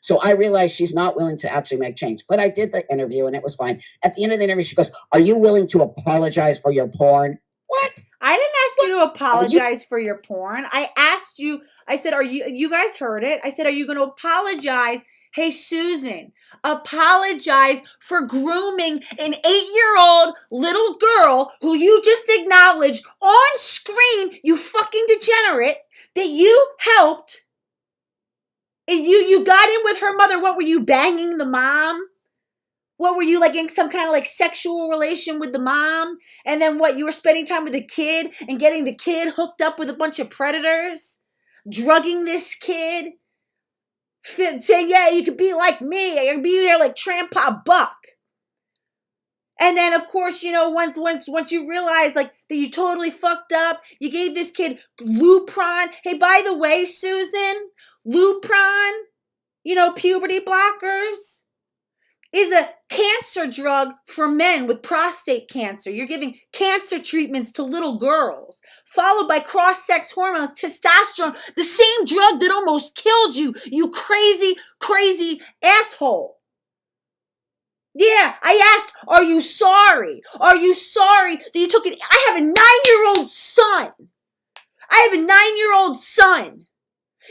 So I realized she's not willing to actually make change. But I did the interview and it was fine. At the end of the interview, she goes, "Are you willing to apologize for your porn?" What? I didn't ask What? you to Are you? apologize for your porn. I asked you, I said, you guys heard it. I said, are you going to apologize? Hey, Susan, apologize for grooming an 8-year-old little girl who you just acknowledged on screen, you fucking degenerate, that you helped. And you got in with her mother. What were you, banging the mom? What were you, like, in some kind of like sexual relation with the mom? And then what, you were spending time with the kid and getting the kid hooked up with a bunch of predators? Drugging this kid? Saying, yeah, you could be like me. You could be here like Trampa Buck. And then, of course, once you realize, like, that you totally fucked up, you gave this kid Lupron. Hey, by the way, Susan, Lupron, puberty blockers, is a cancer drug for men with prostate cancer. You're giving cancer treatments to little girls, followed by cross-sex hormones, testosterone, the same drug that almost killed you, you crazy, crazy asshole. Yeah, I asked, are you sorry? Are you sorry that you took it? I have a 9-year-old son. I have a 9-year-old son.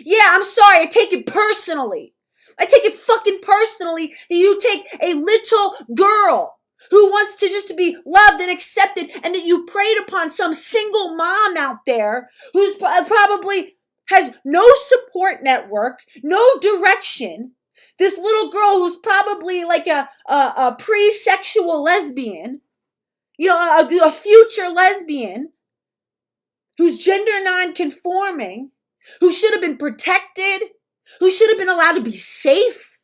Yeah, I'm sorry. I take it personally. I take it fucking personally that you take a little girl who wants to just to be loved and accepted, and that you preyed upon some single mom out there who's probably has no support network, no direction. This little girl who's probably like a pre-sexual lesbian, a future lesbian who's gender non-conforming, who should have been protected, who should have been allowed to be safe,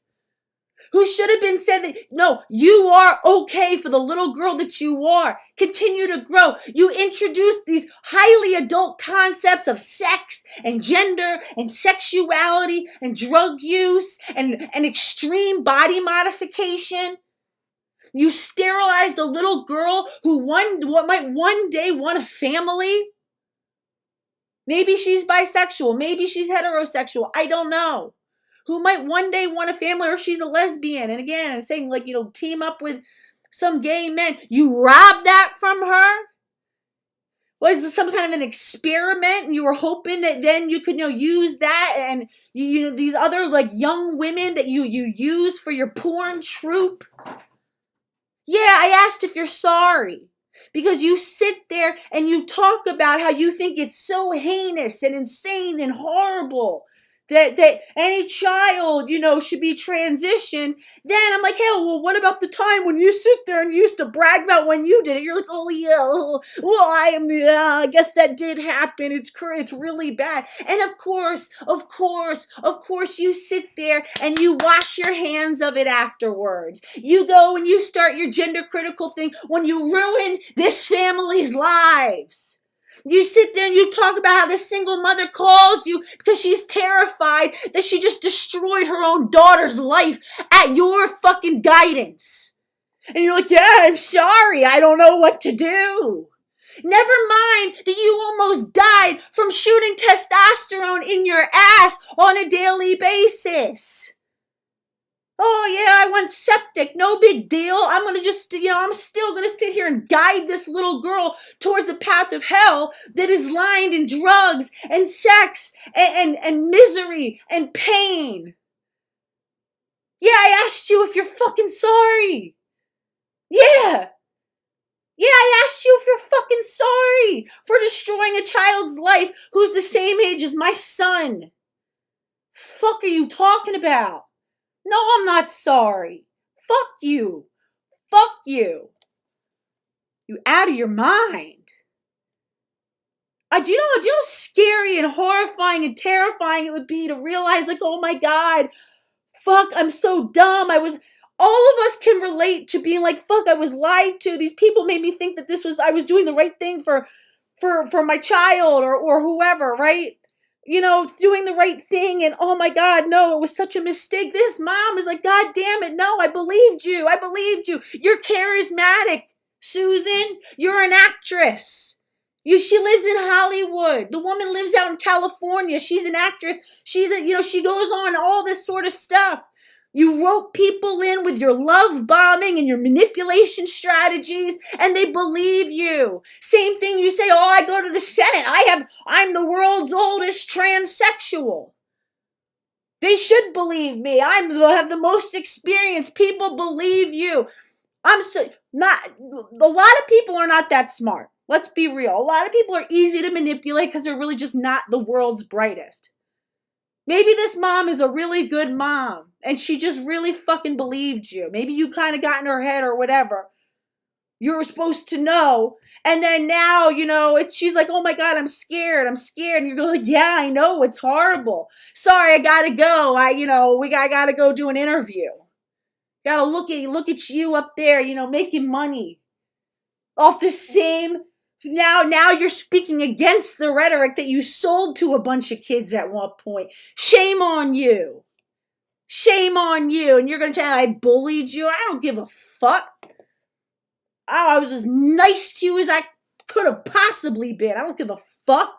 who should have been said that, no, you are okay for the little girl that you are. Continue to grow. You introduced these highly adult concepts of sex and gender and sexuality and drug use and extreme body modification. You sterilized a little girl who might one day want a family. Maybe she's bisexual. Maybe she's heterosexual. I don't know. Who might one day want a family, or she's a lesbian. And again, saying, like, team up with some gay men. You robbed that from her? Was this some kind of an experiment? And you were hoping that then you could, use that, and these other, like, young women that you use for your porn troupe? Yeah, I asked if you're sorry. Because you sit there and you talk about how you think it's so heinous and insane and horrible that any child, should be transitioned. Then I'm like, hey, well, what about the time when you sit there and you used to brag about when you did it? You're like, oh, yeah, well, I guess that did happen. It's really bad. And of course, you sit there and you wash your hands of it afterwards. You go and you start your gender critical thing when you ruin this family's lives. You sit there and you talk about how this single mother calls you because she's terrified that she just destroyed her own daughter's life at your fucking guidance. And you're like, yeah, I'm sorry. I don't know what to do. Never mind that you almost died from shooting testosterone in your ass on a daily basis. Oh, yeah, I went septic. No big deal. I'm going to just, I'm still going to sit here and guide this little girl towards the path of hell that is lined in drugs and sex and misery and pain. Yeah, I asked you if you're fucking sorry. Yeah. Yeah, I asked you if you're fucking sorry for destroying a child's life who's the same age as my son. Fuck are you talking about? No, I'm not sorry. Fuck you. Fuck you. You out of your mind. Do you know how scary and horrifying and terrifying it would be to realize, like, oh my God, fuck, I'm so dumb. All of us can relate to being like, fuck, I was lied to. These people made me think that I was doing the right thing for my child or whoever, right? Doing the right thing, and oh my God, no, it was such a mistake. This mom is like, God damn it, no, I believed you. You're charismatic, Susan. You're an actress. She lives in Hollywood. The woman lives out in California. She's an actress. She goes on all this sort of stuff. You rope people in with your love bombing and your manipulation strategies, and they believe you. Same thing you say, oh, I go to the Senate. I'm the world's oldest transsexual. They should believe me. Have the most experience. People believe you. A lot of people are not that smart. Let's be real. A lot of people are easy to manipulate because they're really just not the world's brightest. Maybe this mom is a really good mom and she just really fucking believed you. Maybe you kind of got in her head or whatever. You were supposed to know. And then now, she's like, oh my God, I'm scared. And you're like, yeah, I know. It's horrible. Sorry, I gotta go. I gotta go do an interview. Gotta look at you up there, making money off the same. Now you're speaking against the rhetoric that you sold to a bunch of kids at one point. Shame on you. Shame on you. And you're going to tell me I bullied you? I don't give a fuck. I was as nice to you as I could have possibly been. I don't give a fuck.